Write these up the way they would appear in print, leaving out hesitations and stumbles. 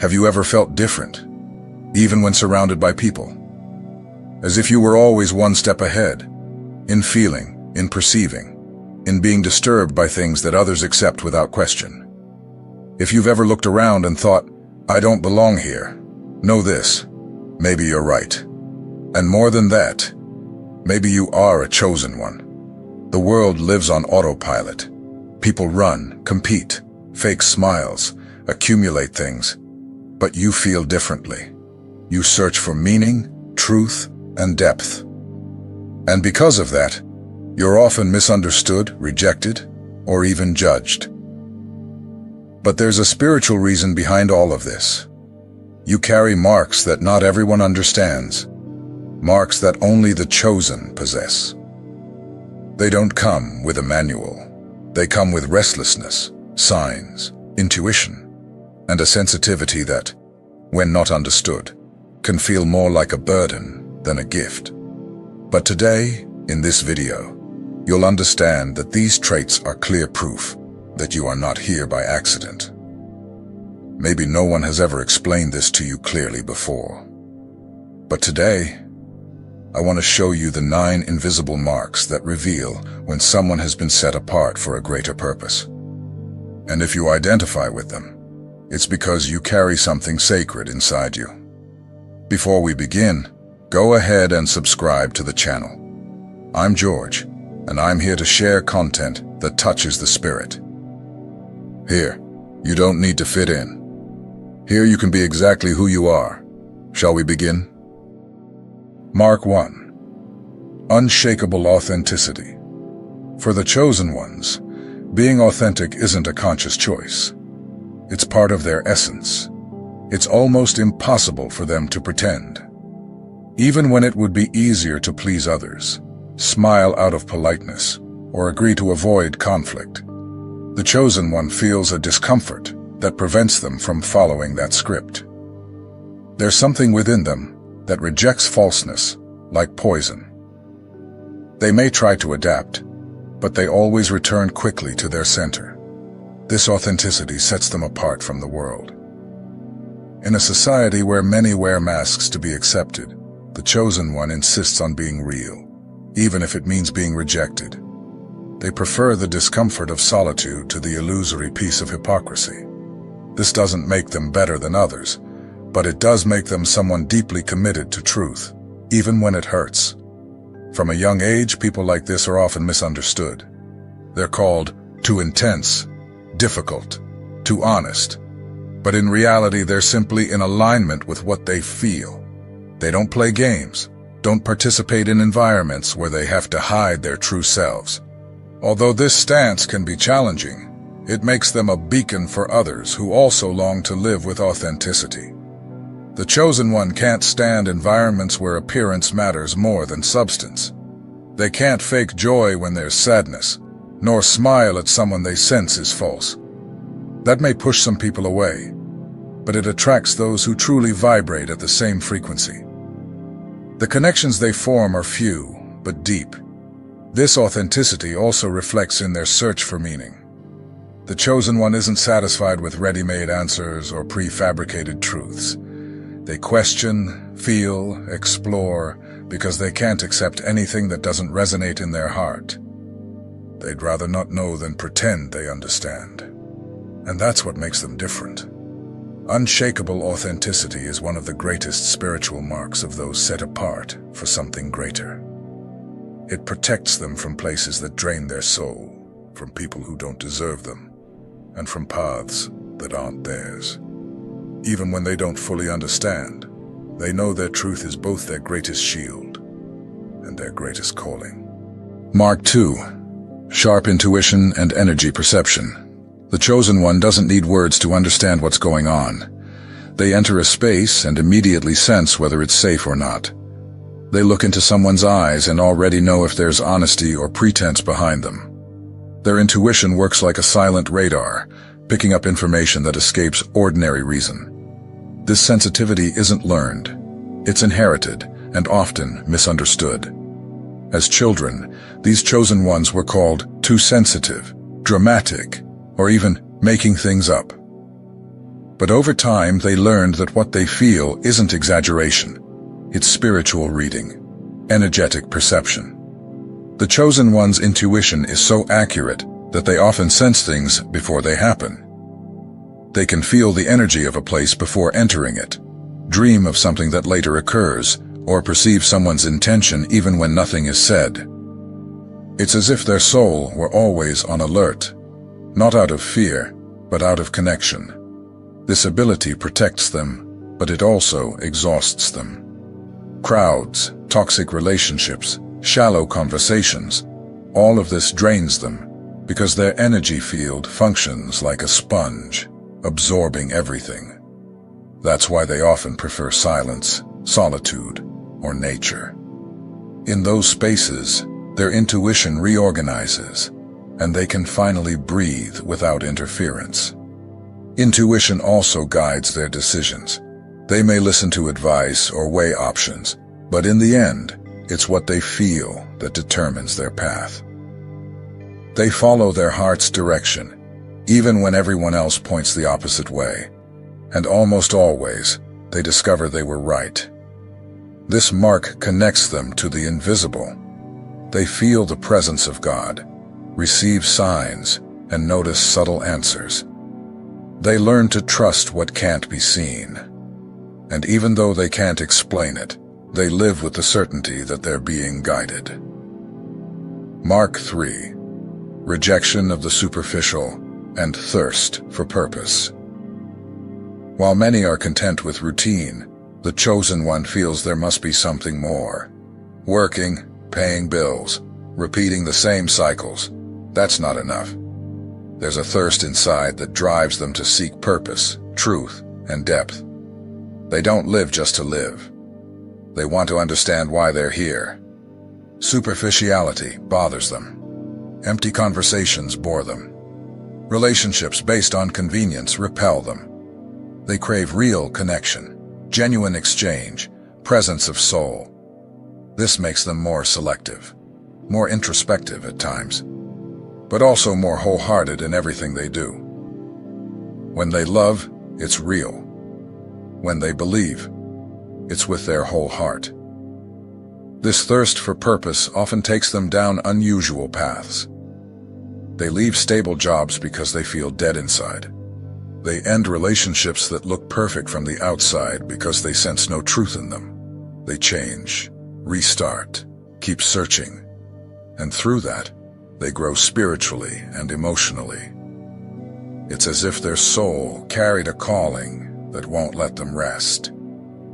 Have you ever felt different, even when surrounded by people? As if you were always one step ahead, in feeling, in perceiving, in being disturbed by things that others accept without question. If you've ever looked around and thought, I don't belong here, know this, maybe you're right. And more than that, maybe you are a chosen one. The world lives on autopilot. People run, compete, fake smiles, accumulate things. But you feel differently. You search for meaning, truth, and depth. And because of that, you're often misunderstood, rejected, or even judged. But there's a spiritual reason behind all of this. You carry marks that not everyone understands, marks that only the chosen possess. They don't come with a manual. They come with restlessness, signs, intuition, and a sensitivity that, when not understood, can feel more like a burden than a gift. But today, in this video, you'll understand that these traits are clear proof that you are not here by accident. Maybe no one has ever explained this to you clearly before. But today, I want to show you the 9 invisible marks that reveal when someone has been set apart for a greater purpose. And if you identify with them, it's because you carry something sacred inside you. Before we begin, go ahead and subscribe to the channel. I'm George, and I'm here to share content that touches the spirit. Here, you don't need to fit in. Here you can be exactly who you are. Shall we begin? Mark 1. Unshakable authenticity. For the chosen ones, being authentic isn't a conscious choice. It's part of their essence. It's almost impossible for them to pretend. Even when it would be easier to please others, smile out of politeness, or agree to avoid conflict, the chosen one feels a discomfort that prevents them from following that script. There's something within them that rejects falseness like poison. They may try to adapt, but they always return quickly to their center. This authenticity sets them apart from the world. In a society where many wear masks to be accepted, the chosen one insists on being real, even if it means being rejected. They prefer the discomfort of solitude to the illusory peace of hypocrisy. This doesn't make them better than others, but it does make them someone deeply committed to truth, even when it hurts. From a young age, people like this are often misunderstood. They're called too intense, difficult, too honest. But in reality, they're simply in alignment with what they feel. They don't play games, don't participate in environments where they have to hide their true selves. Although this stance can be challenging, it makes them a beacon for others who also long to live with authenticity. The chosen one can't stand environments where appearance matters more than substance. They can't fake joy when there's sadness, nor smile at someone they sense is false. That may push some people away, but it attracts those who truly vibrate at the same frequency. The connections they form are few, but deep. This authenticity also reflects in their search for meaning. The chosen one isn't satisfied with ready-made answers or prefabricated truths. They question, feel, explore, because they can't accept anything that doesn't resonate in their heart. They'd rather not know than pretend they understand. And that's what makes them different. Unshakable authenticity is one of the greatest spiritual marks of those set apart for something greater. It protects them from places that drain their soul, from people who don't deserve them, and from paths that aren't theirs. Even when they don't fully understand, they know their truth is both their greatest shield and their greatest calling. Mark 2. Sharp intuition and energy perception. The chosen one doesn't need words to understand what's going on. They enter a space and immediately sense whether it's safe or not. They look into someone's eyes and already know if there's honesty or pretense behind them. Their intuition works like a silent radar, picking up information that escapes ordinary reason. This sensitivity isn't learned. It's inherited and often misunderstood. As children, these chosen ones were called too sensitive, dramatic, or even making things up. But over time, they learned that what they feel isn't exaggeration. It's spiritual reading, energetic perception. The chosen one's intuition is so accurate that they often sense things before they happen. They can feel the energy of a place before entering it, dream of something that later occurs, or perceive someone's intention even when nothing is said. It's as if their soul were always on alert, not out of fear, but out of connection. This ability protects them, but it also exhausts them. Crowds, toxic relationships, shallow conversations, all of this drains them because their energy field functions like a sponge, absorbing everything. That's why they often prefer silence, solitude, or nature. In those spaces, their intuition reorganizes, and they can finally breathe without interference. Intuition also guides their decisions. They may listen to advice or weigh options, but in the end, it's what they feel that determines their path. They follow their heart's direction, even when everyone else points the opposite way, and almost always, they discover they were right. This mark connects them to the invisible. They feel the presence of God, receive signs, and notice subtle answers. They learn to trust what can't be seen. And even though they can't explain it, they live with the certainty that they're being guided. Mark 3. Rejection of the superficial and thirst for purpose. While many are content with routine, the chosen one feels there must be something more. Working, paying bills, repeating the same cycles, that's not enough. There's a thirst inside that drives them to seek purpose, truth, and depth. They don't live just to live. They want to understand why they're here. Superficiality bothers them. Empty conversations bore them. Relationships based on convenience repel them. They crave real connection, genuine exchange, presence of soul. This makes them more selective, more introspective at times, but also more wholehearted in everything they do. When they love, it's real. When they believe, it's with their whole heart. This thirst for purpose often takes them down unusual paths. They leave stable jobs because they feel dead inside. They end relationships that look perfect from the outside because they sense no truth in them. They change, restart, keep searching, and through that, they grow spiritually and emotionally. It's as if their soul carried a calling that won't let them rest.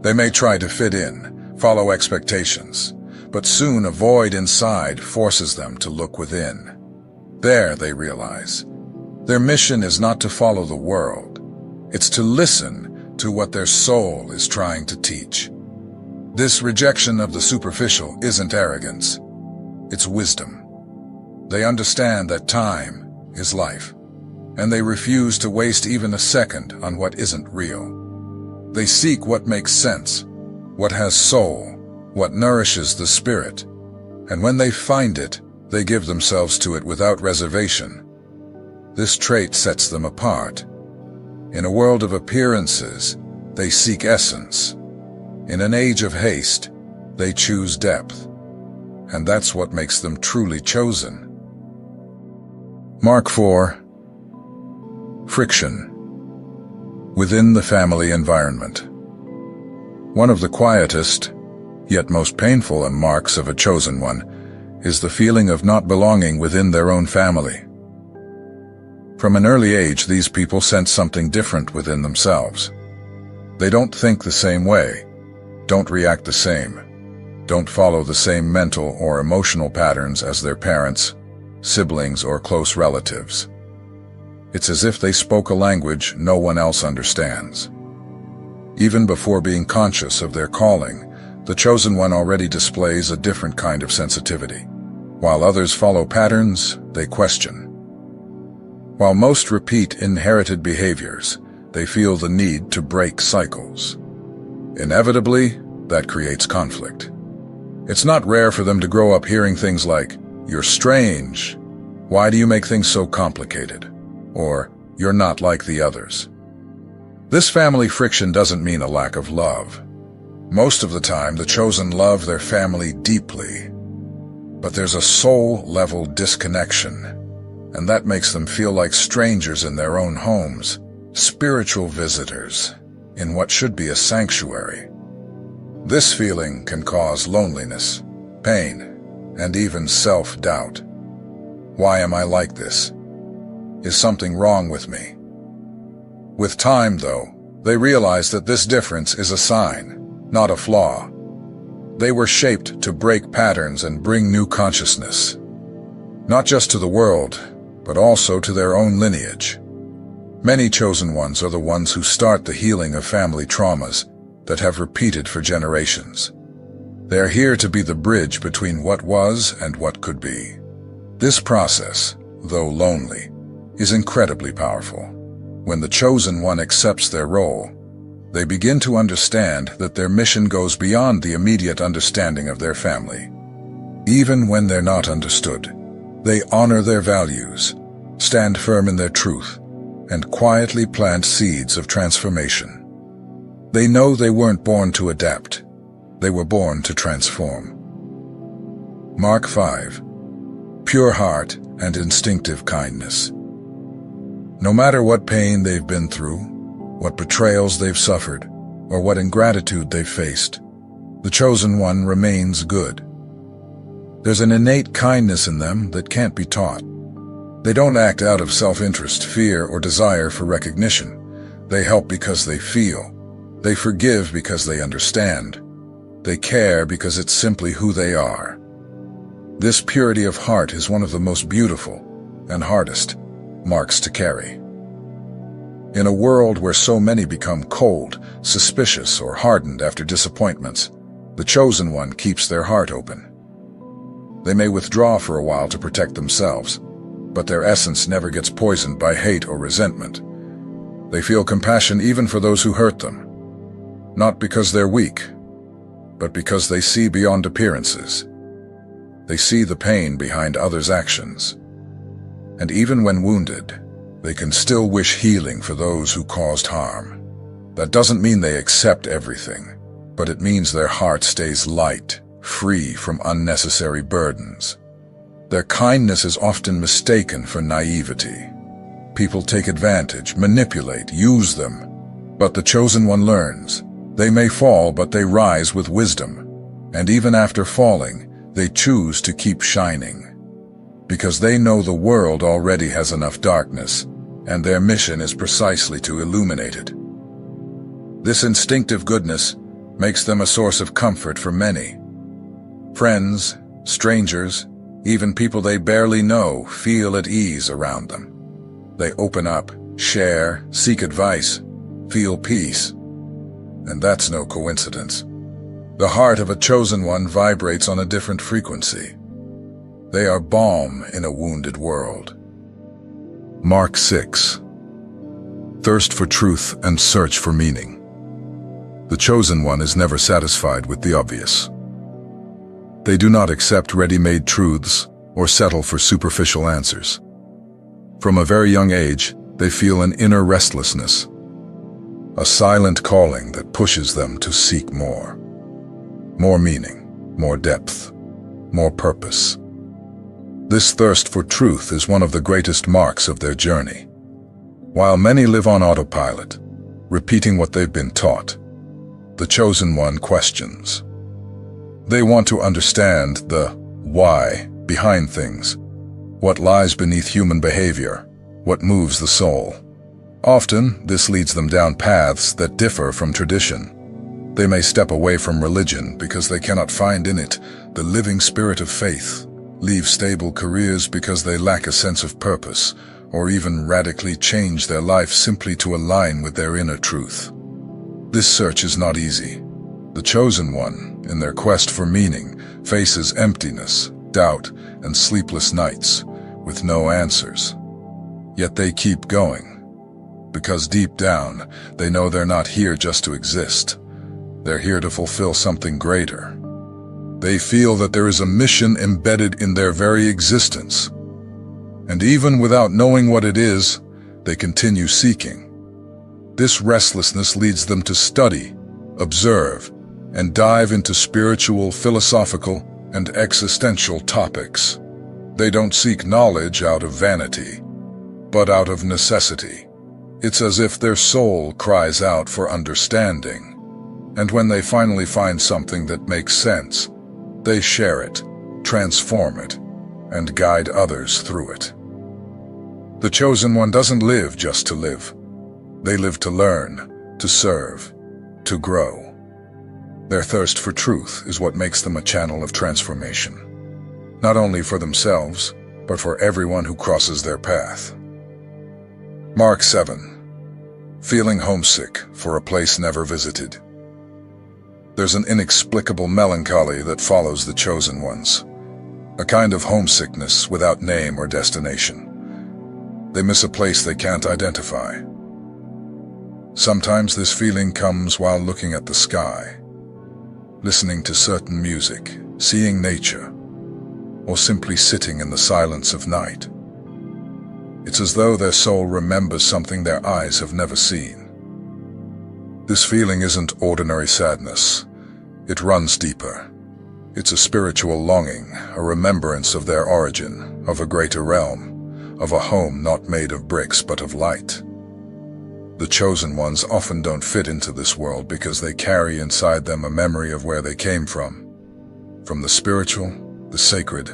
They may try to fit in, follow expectations, but soon a void inside forces them to look within. There they realize, their mission is not to follow the world, it's to listen to what their soul is trying to teach. This rejection of the superficial isn't arrogance, it's wisdom. They understand that time is life, and they refuse to waste even a second on what isn't real. They seek what makes sense, what has soul, what nourishes the spirit, and when they find it, they give themselves to it without reservation. This trait sets them apart. In a world of appearances, they seek essence. In an age of haste, they choose depth. And that's what makes them truly chosen. Mark 4. Friction. Within the family environment. One of the quietest, yet most painful marks of a chosen one is the feeling of not belonging within their own family. From an early age, these people sense something different within themselves. They don't think the same way, don't react the same, don't follow the same mental or emotional patterns as their parents, siblings, or close relatives. It's as if they spoke a language no one else understands. Even before being conscious of their calling, the chosen one already displays a different kind of sensitivity. While others follow patterns, they question. While most repeat inherited behaviors, they feel the need to break cycles. Inevitably, that creates conflict. It's not rare for them to grow up hearing things like, "You're strange," "Why do you make things so complicated?" or "You're not like the others." This family friction doesn't mean a lack of love. Most of the time, the chosen love their family deeply. But there's a soul-level disconnection, and that makes them feel like strangers in their own homes, spiritual visitors, in what should be a sanctuary. This feeling can cause loneliness, pain, and even self-doubt. Why am I like this? Is something wrong with me? With time, though, they realize that this difference is a sign, not a flaw. They were shaped to break patterns and bring new consciousness, not just to the world, but also to their own lineage. Many chosen ones are the ones who start the healing of family traumas that have repeated for generations. They're here to be the bridge between what was and what could be. This process, though lonely, is incredibly powerful. When the chosen one accepts their role, they begin to understand that their mission goes beyond the immediate understanding of their family. Even when they're not understood, they honor their values, stand firm in their truth, and quietly plant seeds of transformation. They know they weren't born to adapt. They were born to transform. Mark 5. Pure heart and instinctive kindness. No matter what pain they've been through, what betrayals they've suffered, or what ingratitude they've faced, the chosen one remains good. There's an innate kindness in them that can't be taught. They don't act out of self-interest, fear, or desire for recognition. They help because they feel. They forgive because they understand. They care because it's simply who they are. This purity of heart is one of the most beautiful and hardest marks to carry. In a world where so many become cold, suspicious, or hardened after disappointments, the chosen one keeps their heart open. They may withdraw for a while to protect themselves, but their essence never gets poisoned by hate or resentment. They feel compassion even for those who hurt them, not because they're weak, but because they see beyond appearances. They see the pain behind others' actions. And even when wounded, they can still wish healing for those who caused harm. That doesn't mean they accept everything, but it means their heart stays light, free from unnecessary burdens. Their kindness is often mistaken for naivety. People take advantage, manipulate, use them. But the chosen one learns. They may fall, but they rise with wisdom. And even after falling, they choose to keep shining. Because they know the world already has enough darkness, and their mission is precisely to illuminate it. This instinctive goodness makes them a source of comfort for many. Friends, strangers, even people they barely know feel at ease around them. They open up, share, seek advice, feel peace. And that's no coincidence. The heart of a chosen one vibrates on a different frequency. They are balm in a wounded world. Mark 6. Thirst for truth and search for meaning. The chosen one is never satisfied with the obvious. They do not accept ready-made truths or settle for superficial answers. From a very young age, they feel an inner restlessness, a silent calling that pushes them to seek more. More meaning, more depth, more purpose. This thirst for truth is one of the greatest marks of their journey. While many live on autopilot, repeating what they've been taught, the chosen one questions. They want to understand the why behind things, what lies beneath human behavior, what moves the soul. Often, this leads them down paths that differ from tradition. They may step away from religion because they cannot find in it the living spirit of faith, leave stable careers because they lack a sense of purpose, or even radically change their life simply to align with their inner truth. This search is not easy. The chosen one, in their quest for meaning, faces emptiness, doubt, and sleepless nights, with no answers. Yet they keep going, because deep down, they know they're not here just to exist. They're here to fulfill something greater. They feel that there is a mission embedded in their very existence. And even without knowing what it is, they continue seeking. This restlessness leads them to study, observe, and dive into spiritual, philosophical, and existential topics. They don't seek knowledge out of vanity, but out of necessity. It's as if their soul cries out for understanding, and when they finally find something that makes sense, they share it, transform it, and guide others through it. The chosen one doesn't live just to live. They live to learn, to serve, to grow. Their thirst for truth is what makes them a channel of transformation, not only for themselves, but for everyone who crosses their path. Mark 7. Feeling homesick for a place never visited. There's an inexplicable melancholy that follows the chosen ones, a kind of homesickness without name or destination. They miss a place they can't identify. Sometimes this feeling comes while looking at the sky, listening to certain music, seeing nature, or simply sitting in the silence of night. It's as though their soul remembers something their eyes have never seen. This feeling isn't ordinary sadness. It runs deeper. It's a spiritual longing, a remembrance of their origin, of a greater realm, of a home not made of bricks but of light. The chosen ones often don't fit into this world because they carry inside them a memory of where they came from the spiritual, the sacred,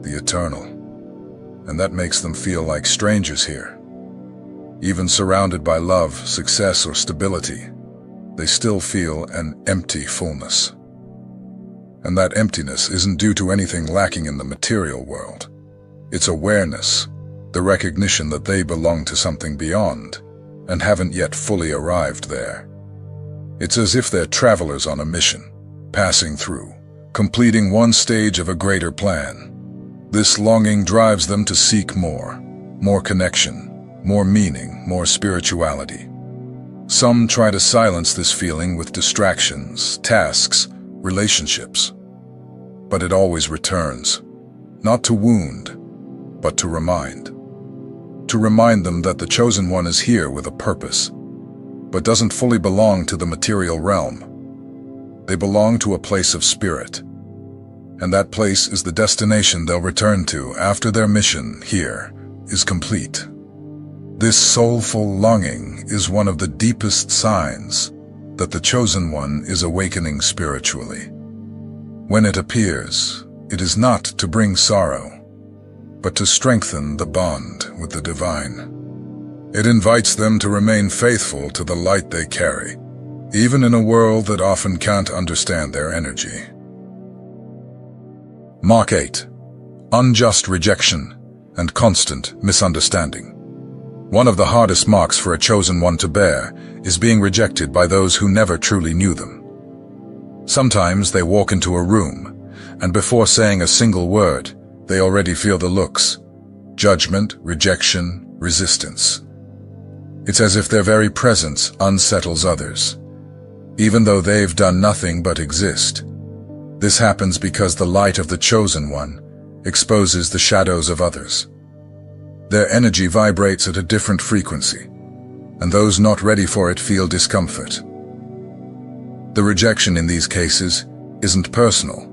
the eternal. And that makes them feel like strangers here. Even surrounded by love, success, or stability, they still feel an empty fullness. And that emptiness isn't due to anything lacking in the material world. It's awareness, the recognition that they belong to something beyond, and haven't yet fully arrived there. It's as if they're travelers on a mission, passing through, completing one stage of a greater plan. This longing drives them to seek more connection, more meaning, more spirituality. Some try to silence this feeling with distractions, tasks, relationships. But it always returns, not to wound, but to remind. To remind them that the chosen one is here with a purpose, but doesn't fully belong to the material realm. They belong to a place of spirit, and that place is the destination they'll return to after their mission here is complete. This soulful longing is one of the deepest signs that the chosen one is awakening spiritually. When it appears, it is not to bring sorrow, but to strengthen the bond with the divine. It invites them to remain faithful to the light they carry, even in a world that often can't understand their energy. Mark 8. Unjust rejection and constant misunderstanding. One of the hardest marks for a chosen one to bear is being rejected by those who never truly knew them. Sometimes they walk into a room, and before saying a single word, they already feel the looks: judgment, rejection, resistance. It's as if their very presence unsettles others, even though they've done nothing but exist. This happens because the light of the chosen one exposes the shadows of others. Their energy vibrates at a different frequency, and those not ready for it feel discomfort. The rejection in these cases isn't personal,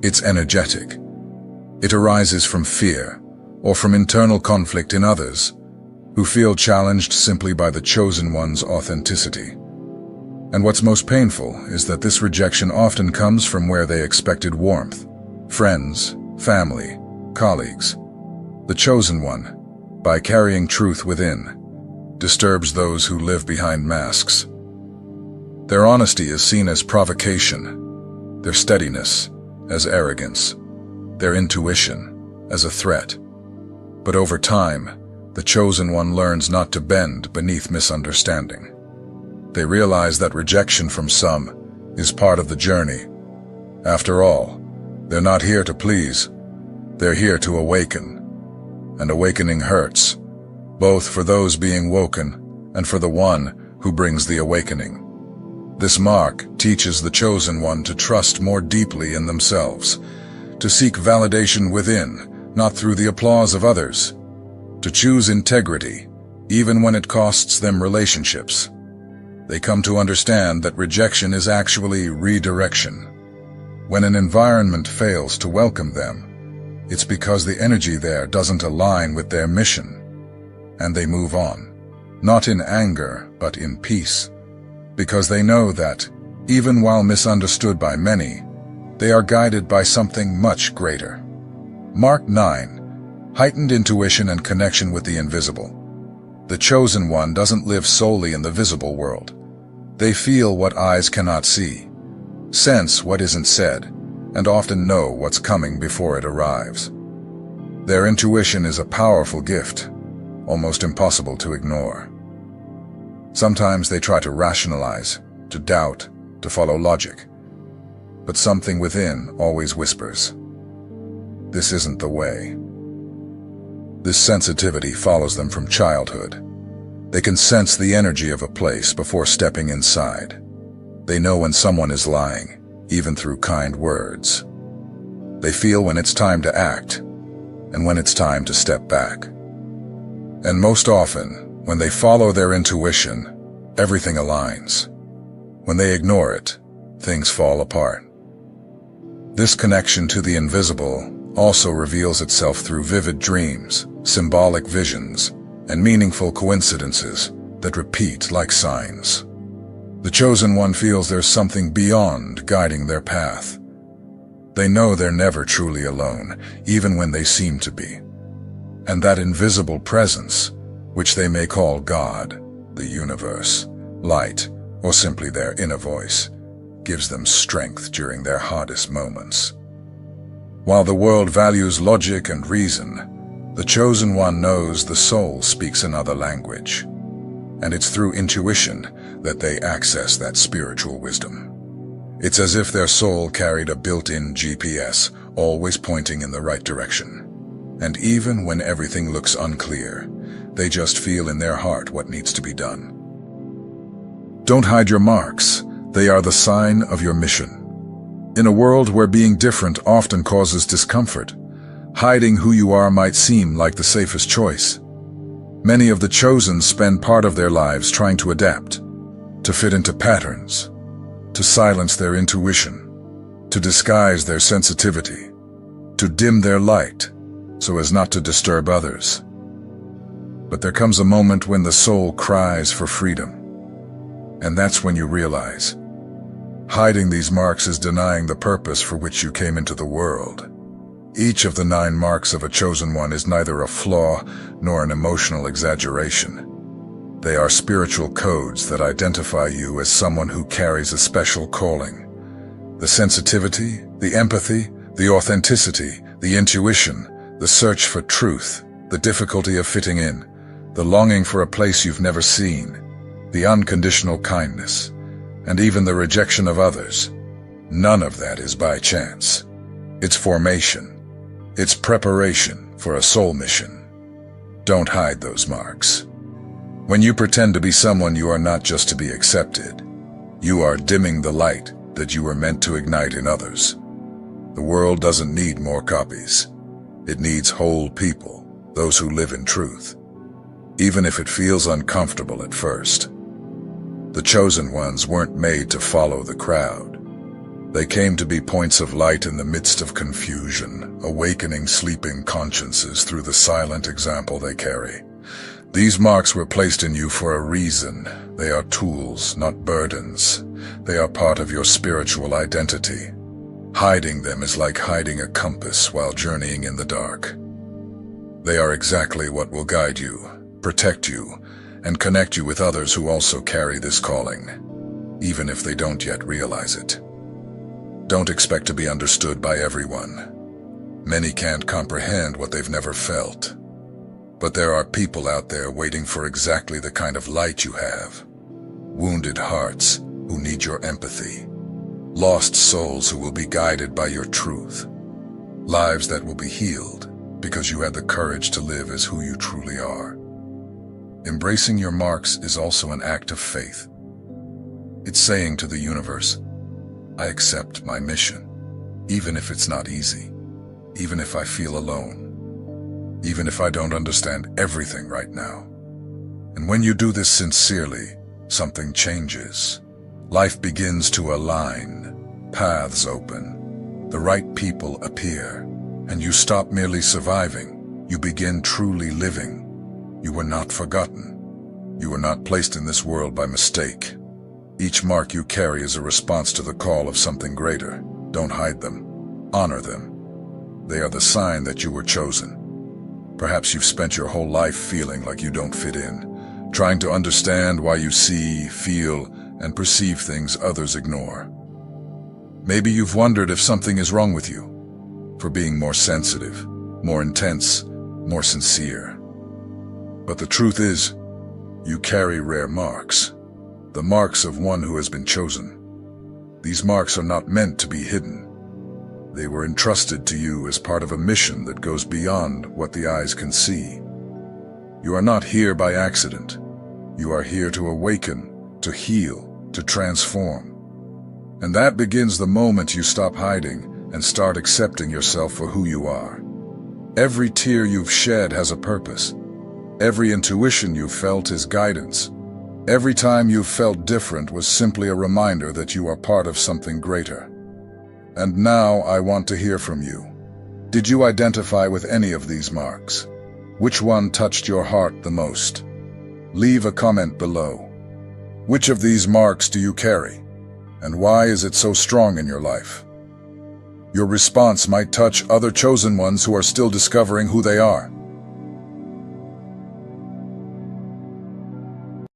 it's energetic. It arises from fear, or from internal conflict in others, who feel challenged simply by the chosen one's authenticity. And what's most painful is that this rejection often comes from where they expected warmth: friends, family, colleagues. The chosen one, by carrying truth within, disturbs those who live behind masks. Their honesty is seen as provocation, their steadiness as arrogance, their intuition as a threat. But over time, the chosen one learns not to bend beneath misunderstanding. They realize that rejection from some is part of the journey. After all, they're not here to please, they're here to awaken. And awakening hurts, both for those being woken and for the one who brings the awakening. This mark teaches the chosen one to trust more deeply in themselves, to seek validation within, not through the applause of others, to choose integrity, even when it costs them relationships, They come to understand that rejection is actually redirection. When an environment fails to welcome them, it's because the energy there doesn't align with their mission, and they move on, not in anger, but in peace, because they know that, even while misunderstood by many, they are guided by something much greater. Mark 9. Heightened intuition and connection with the invisible. The chosen one doesn't live solely in the visible world. They feel what eyes cannot see, sense what isn't said, and often know what's coming before it arrives. Their intuition is a powerful gift, almost impossible to ignore. Sometimes they try to rationalize, to doubt, to follow logic. But something within always whispers, "This isn't the way." This sensitivity follows them from childhood. They can sense the energy of a place before stepping inside. They know when someone is lying, even through kind words. They feel when it's time to act, and when it's time to step back. And most often, when they follow their intuition, everything aligns. When they ignore it, things fall apart. This connection to the invisible also reveals itself through vivid dreams, symbolic visions, and meaningful coincidences that repeat like signs. The chosen one feels there's something beyond guiding their path. They know they're never truly alone, even when they seem to be. And that invisible presence, which they may call God, the universe, light, or simply their inner voice, gives them strength during their hardest moments. While the world values logic and reason, the chosen one knows the soul speaks another language, and it's through intuition that they access that spiritual wisdom. It's as if their soul carried a built-in GPS, always pointing in the right direction. And even when everything looks unclear, they just feel in their heart what needs to be done. Don't hide your marks. They are the sign of your mission. In a world where being different often causes discomfort, hiding who you are might seem like the safest choice. Many of the chosen spend part of their lives trying to adapt, to fit into patterns, to silence their intuition, to disguise their sensitivity, to dim their light, so as not to disturb others. But there comes a moment when the soul cries for freedom. And that's when you realize, hiding these marks is denying the purpose for which you came into the world. Each of the 9 marks of a chosen one is neither a flaw nor an emotional exaggeration. They are spiritual codes that identify you as someone who carries a special calling. The sensitivity, the empathy, the authenticity, the intuition, the search for truth, the difficulty of fitting in, the longing for a place you've never seen, the unconditional kindness, and even the rejection of others. None of that is by chance. It's formation. It's preparation for a soul mission. Don't hide those marks. When you pretend to be someone you are not just to be accepted, you are dimming the light that you were meant to ignite in others. The world doesn't need more copies. It needs whole people, those who live in truth, even if it feels uncomfortable at first. The chosen ones weren't made to follow the crowd. They came to be points of light in the midst of confusion, awakening sleeping consciences through the silent example they carry. These marks were placed in you for a reason. They are tools, not burdens. They are part of your spiritual identity. Hiding them is like hiding a compass while journeying in the dark. They are exactly what will guide you, protect you, and connect you with others who also carry this calling, even if they don't yet realize it. Don't expect to be understood by everyone. Many can't comprehend what they've never felt. But there are people out there waiting for exactly the kind of light you have. Wounded hearts who need your empathy. Lost souls who will be guided by your truth. Lives that will be healed because you had the courage to live as who you truly are. Embracing your marks is also an act of faith. It's saying to the universe, I accept my mission, even if it's not easy, even if I feel alone, even if I don't understand everything right now. And when you do this sincerely, something changes. Life begins to align, paths open, the right people appear, and you stop merely surviving, you begin truly living. You were not forgotten. You were not placed in this world by mistake. Each mark you carry is a response to the call of something greater. Don't hide them. Honor them. They are the sign that you were chosen. Perhaps you've spent your whole life feeling like you don't fit in, trying to understand why you see, feel, and perceive things others ignore. Maybe you've wondered if something is wrong with you, for being more sensitive, more intense, more sincere. But the truth is, you carry rare marks, the marks of one who has been chosen. These marks are not meant to be hidden. They were entrusted to you as part of a mission that goes beyond what the eyes can see. You are not here by accident. You are here to awaken, to heal, to transform. And that begins the moment you stop hiding and start accepting yourself for who you are. Every tear you've shed has a purpose. Every intuition you've felt is guidance. Every time you've felt different was simply a reminder that you are part of something greater. And now I want to hear from you. Did you identify with any of these marks? Which one touched your heart the most? Leave a comment below. Which of these marks do you carry? And why is it so strong in your life? Your response might touch other chosen ones who are still discovering who they are.